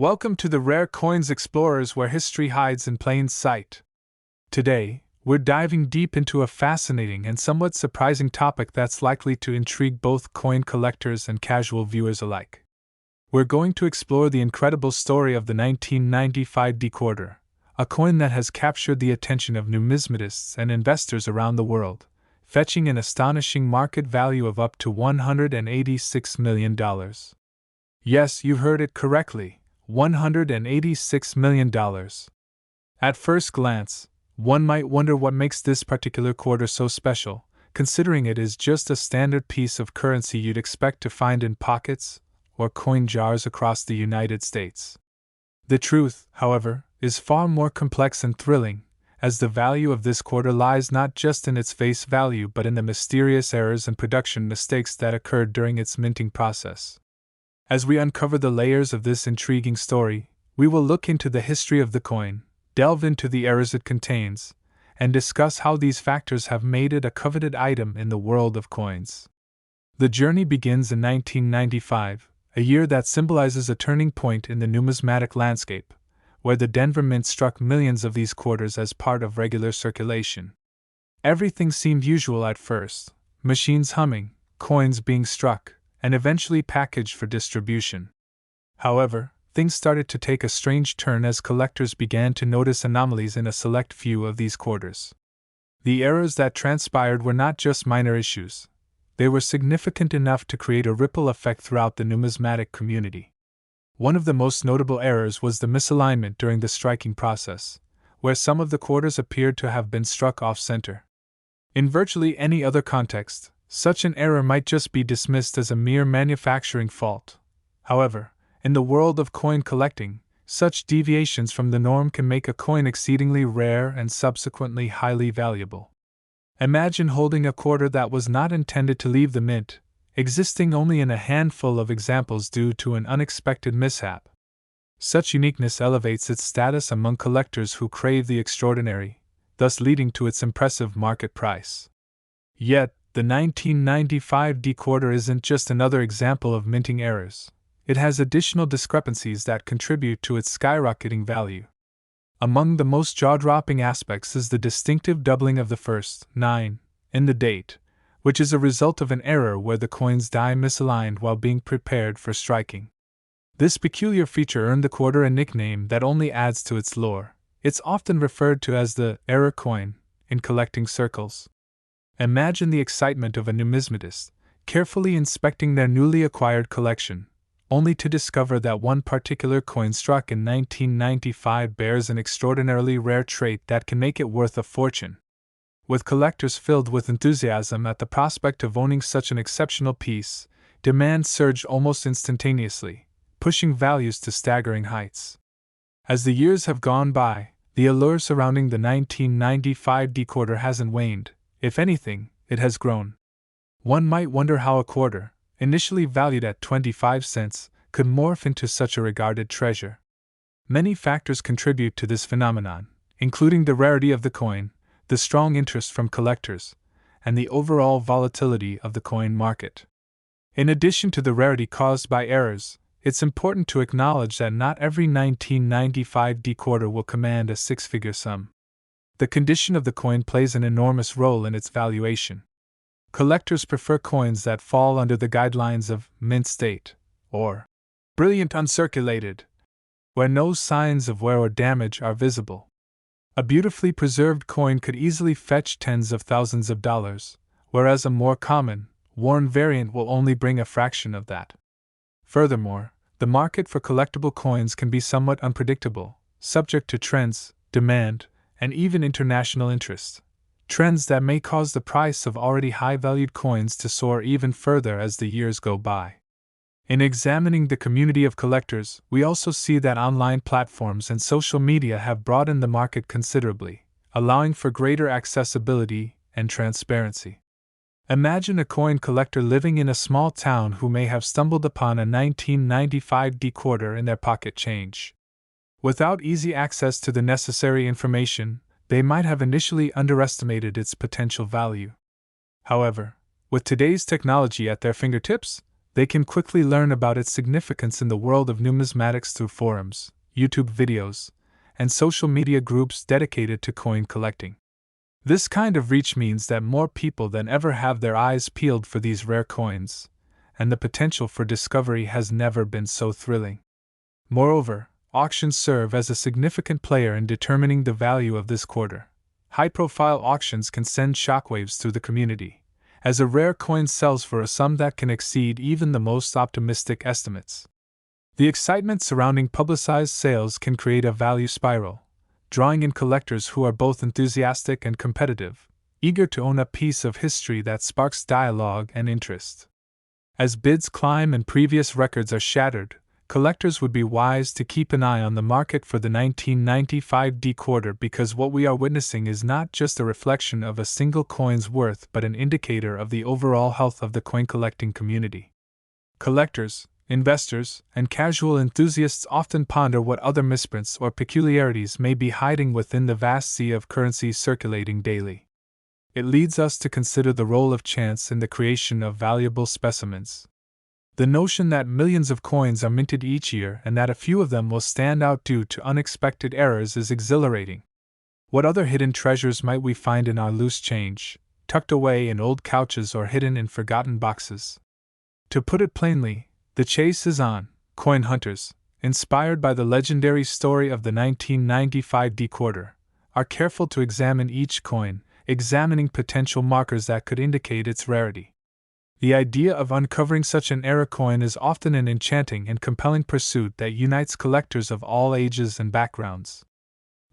Welcome to the Rare Coins Explorers, where history hides in plain sight. Today, we're diving deep into a fascinating and somewhat surprising topic that's likely to intrigue both coin collectors and casual viewers alike. We're going to explore the incredible story of the 1995 dequarter, a coin that has captured the attention of numismatists and investors around the world, fetching an astonishing market value of up to $186 million. Yes, you heard it correctly. $186 million. At first glance, one might wonder what makes this particular quarter so special, considering it is just a standard piece of currency you'd expect to find in pockets or coin jars across the United States. The truth, however, is far more complex and thrilling, as the value of this quarter lies not just in its face value but in the mysterious errors and production mistakes that occurred during its minting process. As we uncover the layers of this intriguing story, we will look into the history of the coin, delve into the errors it contains, and discuss how these factors have made it a coveted item in the world of coins. The journey begins in 1995, a year that symbolizes a turning point in the numismatic landscape, where the Denver Mint struck millions of these quarters as part of regular circulation. Everything seemed usual at first, machines humming, coins being struck, and eventually packaged for distribution. However, things started to take a strange turn as collectors began to notice anomalies in a select few of these quarters. The errors that transpired were not just minor issues, they were significant enough to create a ripple effect throughout the numismatic community. One of the most notable errors was the misalignment during the striking process, where some of the quarters appeared to have been struck off-center. In virtually any other context, such an error might just be dismissed as a mere manufacturing fault. However, in the world of coin collecting, such deviations from the norm can make a coin exceedingly rare and subsequently highly valuable. Imagine holding a quarter that was not intended to leave the mint, existing only in a handful of examples due to an unexpected mishap. Such uniqueness elevates its status among collectors who crave the extraordinary, thus leading to its impressive market price. Yet, the 1995 dequarter isn't just another example of minting errors. It has additional discrepancies that contribute to its skyrocketing value. Among the most jaw-dropping aspects is the distinctive doubling of the first 9 in the date, which is a result of an error where the coin's die misaligned while being prepared for striking. This peculiar feature earned the quarter a nickname that only adds to its lore. It's often referred to as the error coin in collecting circles. Imagine the excitement of a numismatist, carefully inspecting their newly acquired collection, only to discover that one particular coin struck in 1995 bears an extraordinarily rare trait that can make it worth a fortune. With collectors filled with enthusiasm at the prospect of owning such an exceptional piece, demand surged almost instantaneously, pushing values to staggering heights. As the years have gone by, the allure surrounding the 1995 dequarter hasn't waned. If anything, it has grown. One might wonder how a quarter, initially valued at 25 cents, could morph into such a regarded treasure. Many factors contribute to this phenomenon, including the rarity of the coin, the strong interest from collectors, and the overall volatility of the coin market. In addition to the rarity caused by errors, it's important to acknowledge that not every 1995 dequarter will command a six-figure sum. The condition of the coin plays an enormous role in its valuation. Collectors prefer coins that fall under the guidelines of mint state, or brilliant uncirculated, where no signs of wear or damage are visible. A beautifully preserved coin could easily fetch tens of thousands of dollars, whereas a more common, worn variant will only bring a fraction of that. Furthermore, the market for collectible coins can be somewhat unpredictable, subject to trends, demand, and even international interest. Trends that may cause the price of already high-valued coins to soar even further as the years go by. In examining the community of collectors, we also see that online platforms and social media have broadened the market considerably, allowing for greater accessibility and transparency. Imagine a coin collector living in a small town who may have stumbled upon a 1995 dequarter in their pocket change. Without easy access to the necessary information, they might have initially underestimated its potential value. However, with today's technology at their fingertips, they can quickly learn about its significance in the world of numismatics through forums, YouTube videos, and social media groups dedicated to coin collecting. This kind of reach means that more people than ever have their eyes peeled for these rare coins, and the potential for discovery has never been so thrilling. Moreover, auctions serve as a significant player in determining the value of this quarter. High-profile auctions can send shockwaves through the community, as a rare coin sells for a sum that can exceed even the most optimistic estimates. The excitement surrounding publicized sales can create a value spiral, drawing in collectors who are both enthusiastic and competitive, eager to own a piece of history that sparks dialogue and interest. As bids climb and previous records are shattered, collectors would be wise to keep an eye on the market for the 1995 D quarter, because what we are witnessing is not just a reflection of a single coin's worth but an indicator of the overall health of the coin collecting community. Collectors, investors, and casual enthusiasts often ponder what other misprints or peculiarities may be hiding within the vast sea of currencies circulating daily. It leads us to consider the role of chance in the creation of valuable specimens. The notion that millions of coins are minted each year and that a few of them will stand out due to unexpected errors is exhilarating. What other hidden treasures might we find in our loose change, tucked away in old couches or hidden in forgotten boxes? To put it plainly, the chase is on. Coin hunters, inspired by the legendary story of the 1995 D quarter, are careful to examine each coin, examining potential markers that could indicate its rarity. The idea of uncovering such an rare coin is often an enchanting and compelling pursuit that unites collectors of all ages and backgrounds.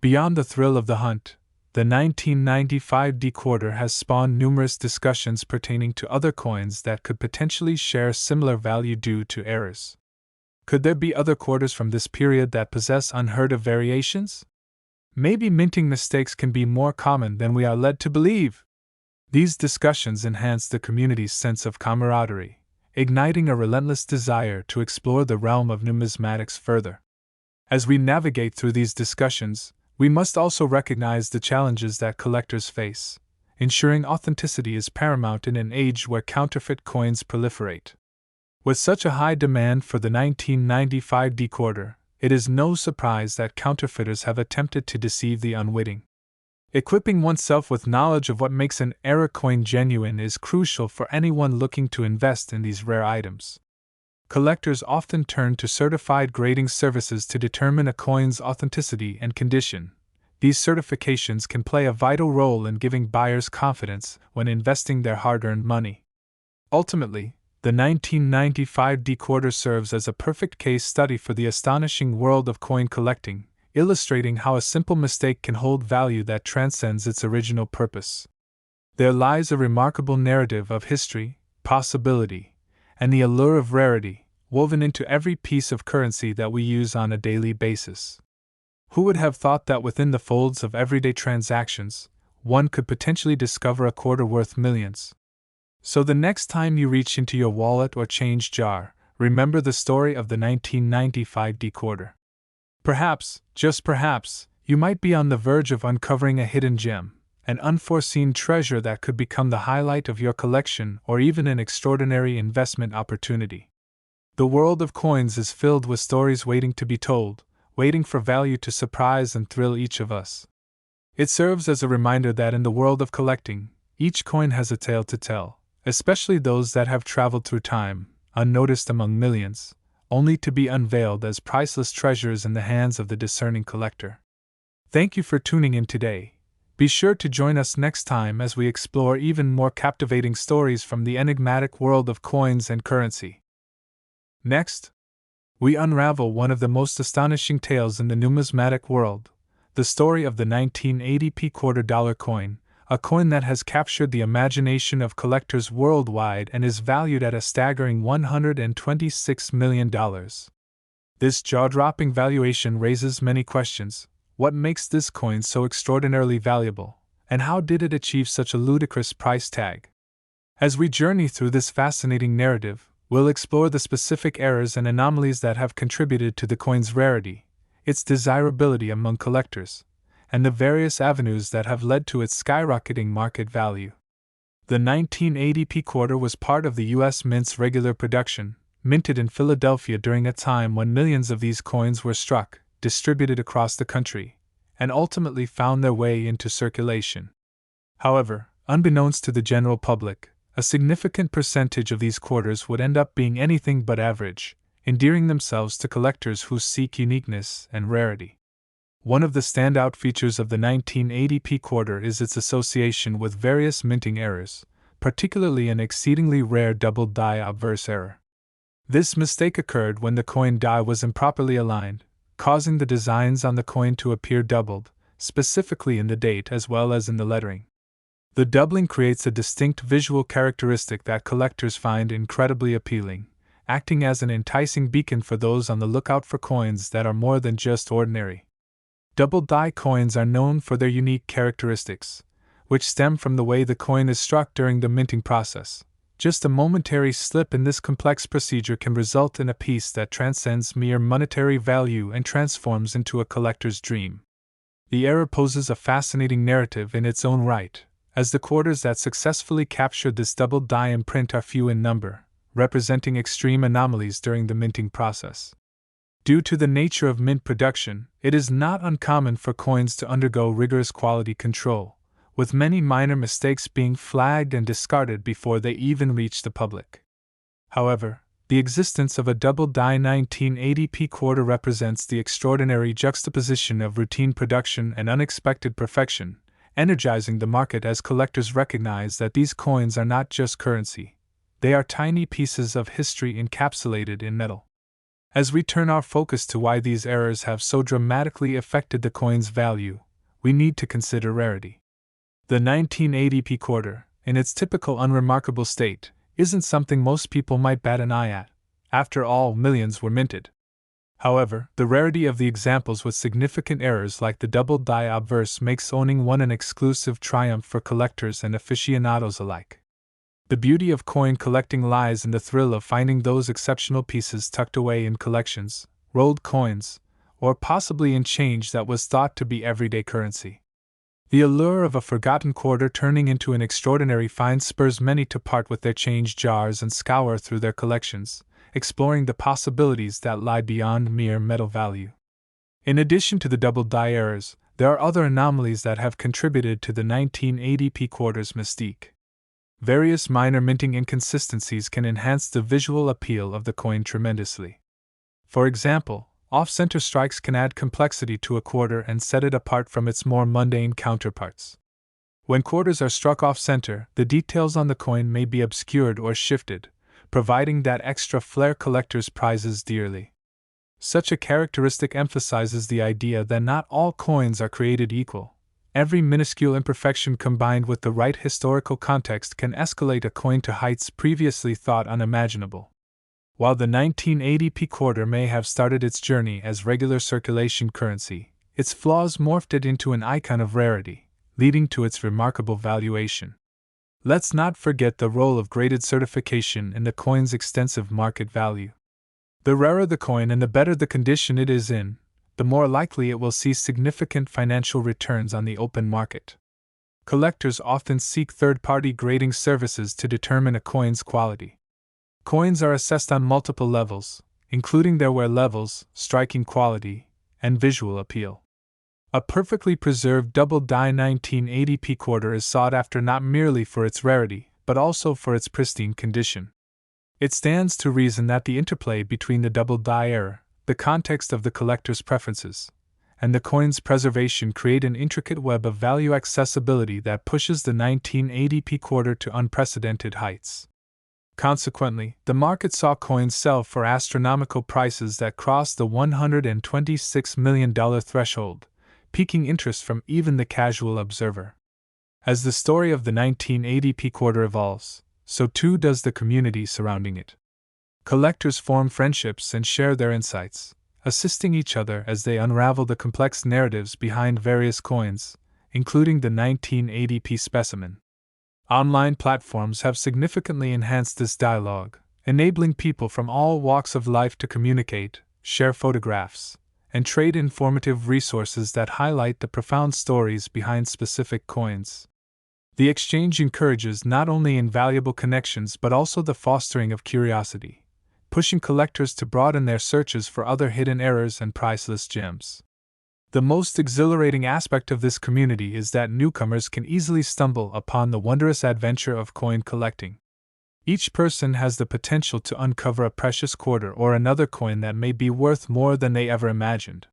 Beyond the thrill of the hunt, the 1995 D quarter has spawned numerous discussions pertaining to other coins that could potentially share similar value due to errors. Could there be other quarters from this period that possess unheard of variations? Maybe minting mistakes can be more common than we are led to believe. These discussions enhance the community's sense of camaraderie, igniting a relentless desire to explore the realm of numismatics further. As we navigate through these discussions, we must also recognize the challenges that collectors face. Ensuring authenticity is paramount in an age where counterfeit coins proliferate. With such a high demand for the 1995 D quarter, it is no surprise that counterfeiters have attempted to deceive the unwitting. Equipping oneself with knowledge of what makes an error coin genuine is crucial for anyone looking to invest in these rare items. Collectors often turn to certified grading services to determine a coin's authenticity and condition. These certifications can play a vital role in giving buyers confidence when investing their hard-earned money. Ultimately, the 1995 D quarter serves as a perfect case study for the astonishing world of coin collecting, illustrating how a simple mistake can hold value that transcends its original purpose. There lies a remarkable narrative of history, possibility, and the allure of rarity, woven into every piece of currency that we use on a daily basis. Who would have thought that within the folds of everyday transactions, one could potentially discover a quarter worth millions? So the next time you reach into your wallet or change jar, remember the story of the 1995 D quarter. Perhaps, just perhaps, you might be on the verge of uncovering a hidden gem, an unforeseen treasure that could become the highlight of your collection or even an extraordinary investment opportunity. The world of coins is filled with stories waiting to be told, waiting for value to surprise and thrill each of us. It serves as a reminder that in the world of collecting, each coin has a tale to tell, especially those that have traveled through time, unnoticed among millions, only to be unveiled as priceless treasures in the hands of the discerning collector. Thank you for tuning in today. Be sure to join us next time as we explore even more captivating stories from the enigmatic world of coins and currency. Next, we unravel one of the most astonishing tales in the numismatic world, the story of the 1980p $quarter coin, a coin that has captured the imagination of collectors worldwide and is valued at a staggering $126 million. This jaw-dropping valuation raises many questions. What makes this coin so extraordinarily valuable, and how did it achieve such a ludicrous price tag? As we journey through this fascinating narrative, we'll explore the specific errors and anomalies that have contributed to the coin's rarity, its desirability among collectors, and the various avenues that have led to its skyrocketing market value. The 1980p quarter was part of the U.S. Mint's regular production, minted in Philadelphia during a time when millions of these coins were struck, distributed across the country, and ultimately found their way into circulation. However, unbeknownst to the general public, a significant percentage of these quarters would end up being anything but average, endearing themselves to collectors who seek uniqueness and rarity. One of the standout features of the 1980p quarter is its association with various minting errors, particularly an exceedingly rare double die obverse error. This mistake occurred when the coin die was improperly aligned, causing the designs on the coin to appear doubled, specifically in the date as well as in the lettering. The doubling creates a distinct visual characteristic that collectors find incredibly appealing, acting as an enticing beacon for those on the lookout for coins that are more than just ordinary. Double die coins are known for their unique characteristics, which stem from the way the coin is struck during the minting process. Just a momentary slip in this complex procedure can result in a piece that transcends mere monetary value and transforms into a collector's dream. The error poses a fascinating narrative in its own right, as the quarters that successfully captured this double die imprint are few in number, representing extreme anomalies during the minting process. Due to the nature of mint production, it is not uncommon for coins to undergo rigorous quality control, with many minor mistakes being flagged and discarded before they even reach the public. However, the existence of a double die 1980p quarter represents the extraordinary juxtaposition of routine production and unexpected perfection, energizing the market as collectors recognize that these coins are not just currency, they are tiny pieces of history encapsulated in metal. As we turn our focus to why these errors have so dramatically affected the coin's value, we need to consider rarity. The 1980p quarter, in its typical unremarkable state, isn't something most people might bat an eye at. After all, millions were minted. However, the rarity of the examples with significant errors like the double die obverse makes owning one an exclusive triumph for collectors and aficionados alike. The beauty of coin collecting lies in the thrill of finding those exceptional pieces tucked away in collections, rolled coins, or possibly in change that was thought to be everyday currency. The allure of a forgotten quarter turning into an extraordinary find spurs many to part with their change jars and scour through their collections, exploring the possibilities that lie beyond mere metal value. In addition to the double die errors, there are other anomalies that have contributed to the 1980p quarter's mystique. Various minor minting inconsistencies can enhance the visual appeal of the coin tremendously. For example, off-center strikes can add complexity to a quarter and set it apart from its more mundane counterparts. When quarters are struck off-center, the details on the coin may be obscured or shifted, providing that extra flair collectors prizes dearly. Such a characteristic emphasizes the idea that not all coins are created equal. Every minuscule imperfection combined with the right historical context can escalate a coin to heights previously thought unimaginable. While the 1980p quarter may have started its journey as regular circulation currency, its flaws morphed it into an icon of rarity, leading to its remarkable valuation. Let's not forget the role of graded certification in the coin's extensive market value. The rarer the coin and the better the condition it is in, the more likely it will see significant financial returns on the open market. Collectors often seek third-party grading services to determine a coin's quality. Coins are assessed on multiple levels, including their wear levels, striking quality, and visual appeal. A perfectly preserved double die 1980p quarter is sought after not merely for its rarity, but also for its pristine condition. It stands to reason that the interplay between the double die error, the context of the collector's preferences, and the coin's preservation create an intricate web of value accessibility that pushes the 1980p quarter to unprecedented heights. Consequently, the market saw coins sell for astronomical prices that crossed the $126 million threshold, piquing interest from even the casual observer. As the story of the 1980p quarter evolves, so too does the community surrounding it. Collectors form friendships and share their insights, assisting each other as they unravel the complex narratives behind various coins, including the 1980p specimen. Online platforms have significantly enhanced this dialogue, enabling people from all walks of life to communicate, share photographs, and trade informative resources that highlight the profound stories behind specific coins. The exchange encourages not only invaluable connections but also the fostering of curiosity, pushing collectors to broaden their searches for other hidden errors and priceless gems. The most exhilarating aspect of this community is that newcomers can easily stumble upon the wondrous adventure of coin collecting. Each person has the potential to uncover a precious quarter or another coin that may be worth more than they ever imagined.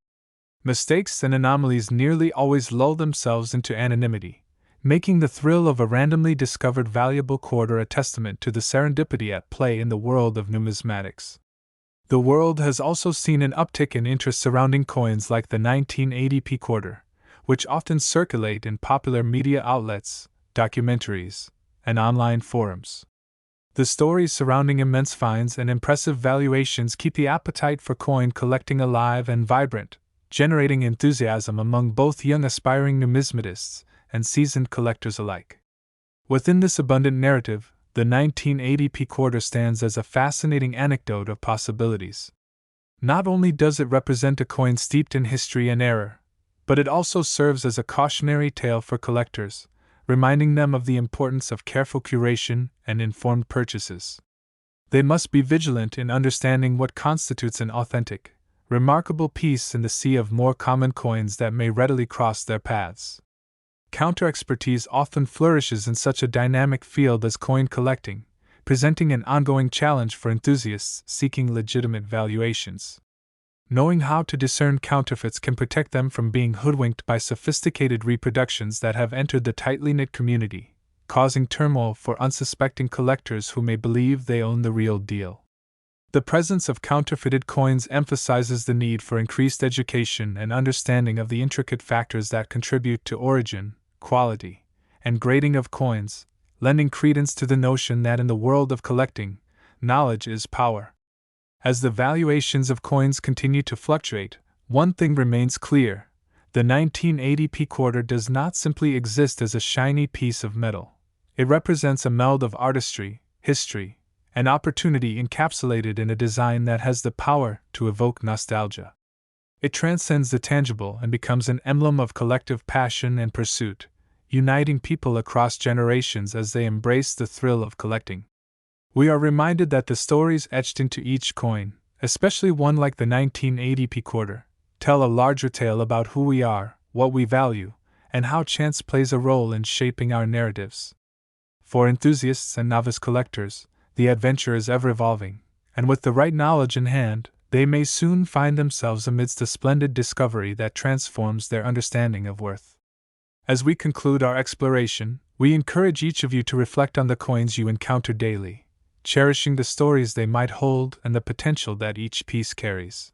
Mistakes and anomalies nearly always lull themselves into anonymity, making the thrill of a randomly discovered valuable quarter a testament to the serendipity at play in the world of numismatics. The world has also seen an uptick in interest surrounding coins like the 1980p quarter, which often circulate in popular media outlets, documentaries, and online forums. The stories surrounding immense finds and impressive valuations keep the appetite for coin collecting alive and vibrant, generating enthusiasm among both young aspiring numismatists and seasoned collectors alike. Within this abundant narrative, the 1980p quarter stands as a fascinating anecdote of possibilities. Not only does it represent a coin steeped in history and error, but it also serves as a cautionary tale for collectors, reminding them of the importance of careful curation and informed purchases. They must be vigilant in understanding what constitutes an authentic, remarkable piece in the sea of more common coins that may readily cross their paths. Counter-expertise often flourishes in such a dynamic field as coin collecting, presenting an ongoing challenge for enthusiasts seeking legitimate valuations. Knowing how to discern counterfeits can protect them from being hoodwinked by sophisticated reproductions that have entered the tightly knit community, causing turmoil for unsuspecting collectors who may believe they own the real deal. The presence of counterfeited coins emphasizes the need for increased education and understanding of the intricate factors that contribute to origin, quality, and grading of coins, lending credence to the notion that in the world of collecting, knowledge is power. As the valuations of coins continue to fluctuate, one thing remains clear: the 1980p quarter does not simply exist as a shiny piece of metal. It represents a meld of artistry, history, and opportunity encapsulated in a design that has the power to evoke nostalgia. It transcends the tangible and becomes an emblem of collective passion and pursuit, uniting people across generations as they embrace the thrill of collecting. We are reminded that the stories etched into each coin, especially one like the 1980p quarter, tell a larger tale about who we are, what we value, and how chance plays a role in shaping our narratives. For enthusiasts and novice collectors, the adventure is ever evolving, and with the right knowledge in hand, they may soon find themselves amidst a splendid discovery that transforms their understanding of worth. As we conclude our exploration, we encourage each of you to reflect on the coins you encounter daily, cherishing the stories they might hold and the potential that each piece carries.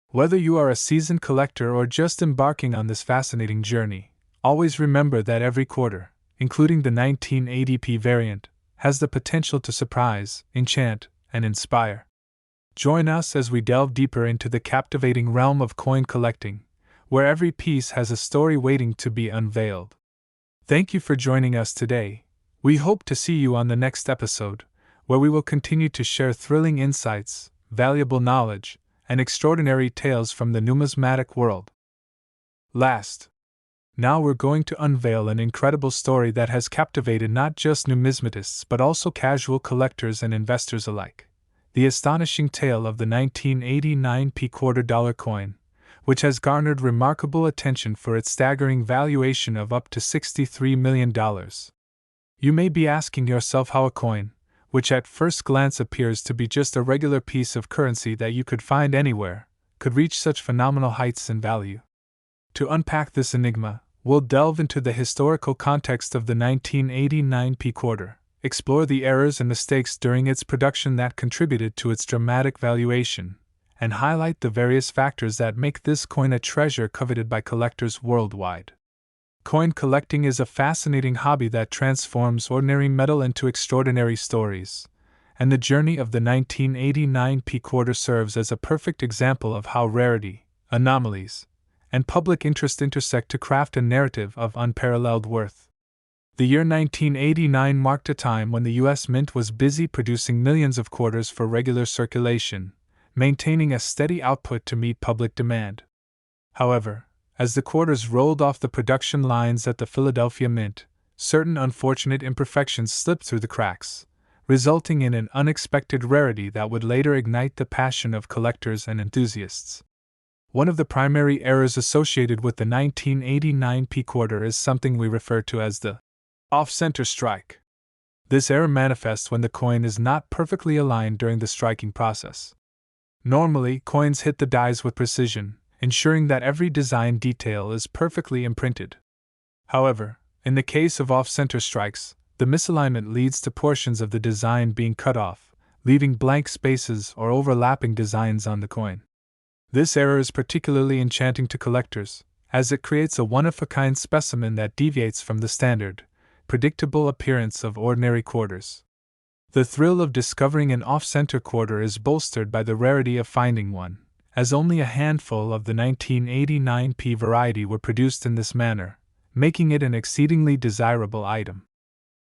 Whether you are a seasoned collector or just embarking on this fascinating journey, always remember that every quarter, including the 1980p variant, has the potential to surprise, enchant, and inspire. Join us as we delve deeper into the captivating realm of coin collecting, where every piece has a story waiting to be unveiled. Thank you for joining us today. We hope to see you on the next episode, where we will continue to share thrilling insights, valuable knowledge, and extraordinary tales from the numismatic world. Now we're going to unveil an incredible story that has captivated not just numismatists but also casual collectors and investors alike. The astonishing tale of the 1989p $quarter coin, which has garnered remarkable attention for its staggering valuation of up to $63 million. You may be asking yourself how a coin, which at first glance appears to be just a regular piece of currency that you could find anywhere, could reach such phenomenal heights in value. To unpack this enigma, we'll delve into the historical context of the 1989p quarter, explore the errors and mistakes during its production that contributed to its dramatic valuation, and highlight the various factors that make this coin a treasure coveted by collectors worldwide. Coin collecting is a fascinating hobby that transforms ordinary metal into extraordinary stories, and the journey of the 1989p quarter serves as a perfect example of how rarity, anomalies, and public interest intersect to craft a narrative of unparalleled worth. The year 1989 marked a time when the U.S. Mint was busy producing millions of quarters for regular circulation, maintaining a steady output to meet public demand. However, as the quarters rolled off the production lines at the Philadelphia Mint, certain unfortunate imperfections slip through the cracks, resulting in an unexpected rarity that would later ignite the passion of collectors and enthusiasts. One of the primary errors associated with the 1989 P quarter is something we refer to as the off-center strike. This error manifests when the coin is not perfectly aligned during the striking process. Normally, coins hit the dies with precision, ensuring that every design detail is perfectly imprinted. However, in the case of off-center strikes, the misalignment leads to portions of the design being cut off, leaving blank spaces or overlapping designs on the coin. This error is particularly enchanting to collectors, as it creates a one-of-a-kind specimen that deviates from the standard, predictable appearance of ordinary quarters. The thrill of discovering an off-center quarter is bolstered by the rarity of finding one, as only a handful of the 1989 P variety were produced in this manner, making it an exceedingly desirable item.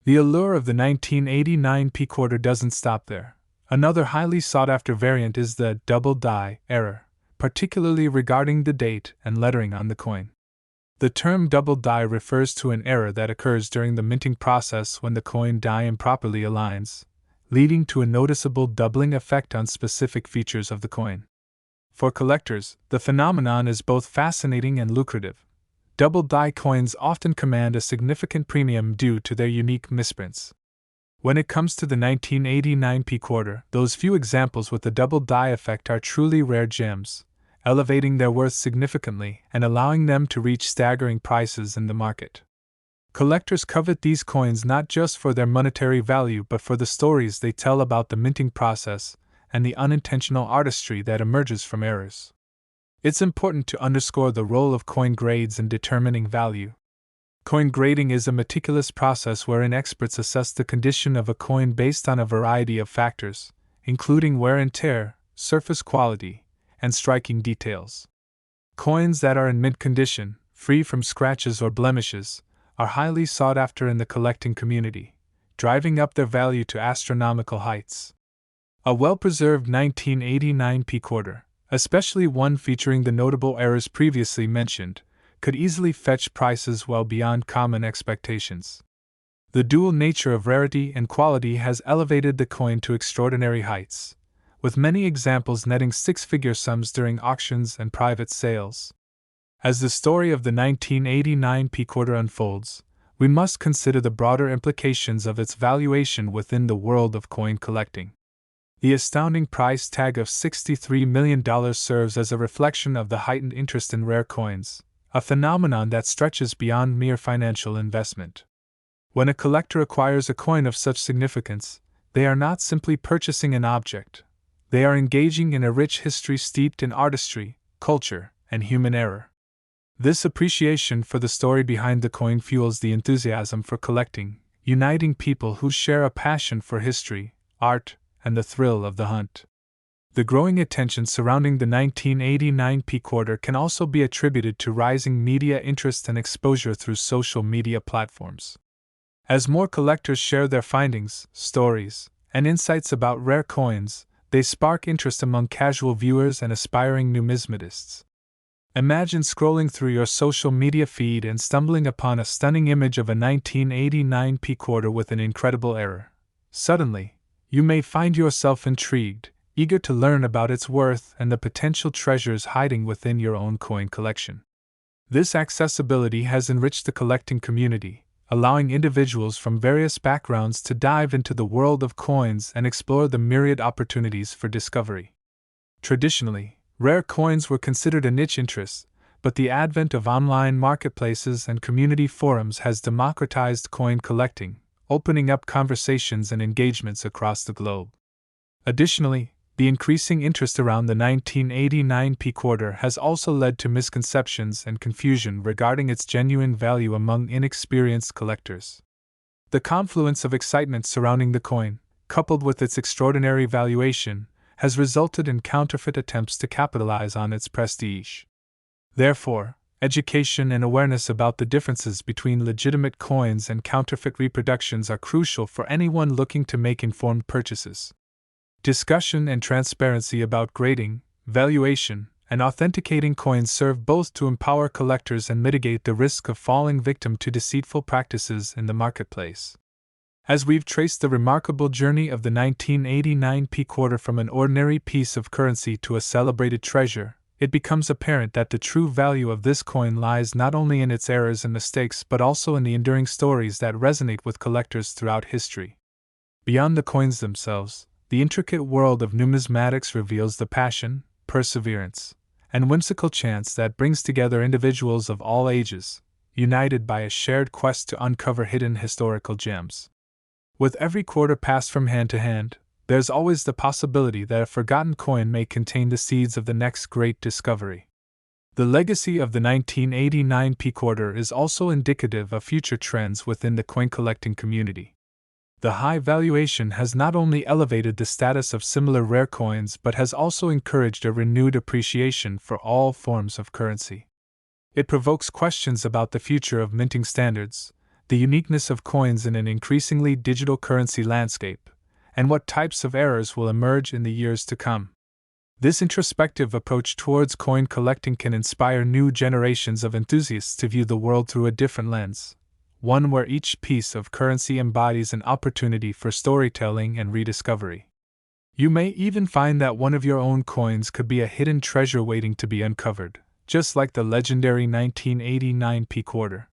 The allure of the 1989 P quarter doesn't stop there. Another highly sought-after variant is the double die error, particularly regarding the date and lettering on the coin. The term double die refers to an error that occurs during the minting process when the coin die improperly aligns, leading to a noticeable doubling effect on specific features of the coin. For collectors, the phenomenon is both fascinating and lucrative. Double die coins often command a significant premium due to their unique misprints. When it comes to the 1989 P quarter, those few examples with the double die effect are truly rare gems, elevating their worth significantly and allowing them to reach staggering prices in the market. Collectors covet these coins not just for their monetary value but for the stories they tell about the minting process and the unintentional artistry that emerges from errors. It's important to underscore the role of coin grades in determining value. Coin grading is a meticulous process wherein experts assess the condition of a coin based on a variety of factors, including wear and tear, surface quality, and striking details. Coins that are in mint condition, free from scratches or blemishes, are highly sought after in the collecting community, driving up their value to astronomical heights. A well-preserved 1989 P quarter, especially one featuring the notable errors previously mentioned, could easily fetch prices well beyond common expectations. The dual nature of rarity and quality has elevated the coin to extraordinary heights, with many examples netting six-figure sums during auctions and private sales. As the story of the 1989 P quarter unfolds, we must consider the broader implications of its valuation within the world of coin collecting. The astounding price tag of $63 million serves as a reflection of the heightened interest in rare coins, a phenomenon that stretches beyond mere financial investment. When a collector acquires a coin of such significance, they are not simply purchasing an object. They are engaging in a rich history steeped in artistry, culture, and human error. This appreciation for the story behind the coin fuels the enthusiasm for collecting, uniting people who share a passion for history, art, and the thrill of the hunt. The growing attention surrounding the 1989 P quarter can also be attributed to rising media interest and exposure through social media platforms. As more collectors share their findings, stories, and insights about rare coins, they spark interest among casual viewers and aspiring numismatists. Imagine scrolling through your social media feed and stumbling upon a stunning image of a 1989 P quarter with an incredible error. Suddenly, you may find yourself intrigued, eager to learn about its worth and the potential treasures hiding within your own coin collection. This accessibility has enriched the collecting community, allowing individuals from various backgrounds to dive into the world of coins and explore the myriad opportunities for discovery. Traditionally, rare coins were considered a niche interest, but the advent of online marketplaces and community forums has democratized coin collecting, opening up conversations and engagements across the globe. Additionally, the increasing interest around the 1989 P quarter has also led to misconceptions and confusion regarding its genuine value among inexperienced collectors. The confluence of excitement surrounding the coin, coupled with its extraordinary valuation, has resulted in counterfeit attempts to capitalize on its prestige. Therefore, education and awareness about the differences between legitimate coins and counterfeit reproductions are crucial for anyone looking to make informed purchases. Discussion and transparency about grading, valuation, and authenticating coins serve both to empower collectors and mitigate the risk of falling victim to deceitful practices in the marketplace. As we've traced the remarkable journey of the 1989 P quarter from an ordinary piece of currency to a celebrated treasure, it becomes apparent that the true value of this coin lies not only in its errors and mistakes but also in the enduring stories that resonate with collectors throughout history. Beyond the coins themselves, the intricate world of numismatics reveals the passion, perseverance, and whimsical chance that brings together individuals of all ages, united by a shared quest to uncover hidden historical gems. With every quarter passed from hand to hand, there's always the possibility that a forgotten coin may contain the seeds of the next great discovery. The legacy of the 1989 P quarter is also indicative of future trends within the coin collecting community. The high valuation has not only elevated the status of similar rare coins but has also encouraged a renewed appreciation for all forms of currency. It provokes questions about the future of minting standards, the uniqueness of coins in an increasingly digital currency landscape, and what types of errors will emerge in the years to come. This introspective approach towards coin collecting can inspire new generations of enthusiasts to view the world through a different lens, one where each piece of currency embodies an opportunity for storytelling and rediscovery. You may even find that one of your own coins could be a hidden treasure waiting to be uncovered, just like the legendary 1989 P quarter.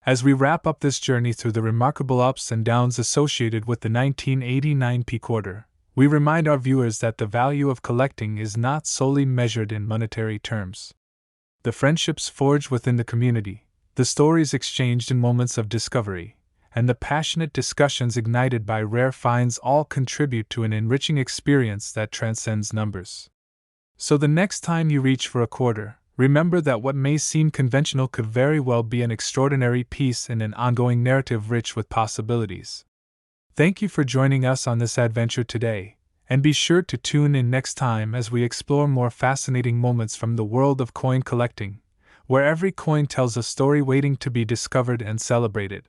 As we wrap up this journey through the remarkable ups and downs associated with the 1989 P quarter, we remind our viewers that the value of collecting is not solely measured in monetary terms. The friendships forged within the community, the stories exchanged in moments of discovery, and the passionate discussions ignited by rare finds all contribute to an enriching experience that transcends numbers. So the next time you reach for a quarter, remember that what may seem conventional could very well be an extraordinary piece in an ongoing narrative rich with possibilities. Thank you for joining us on this adventure today, and be sure to tune in next time as we explore more fascinating moments from the world of coin collecting, where every coin tells a story waiting to be discovered and celebrated.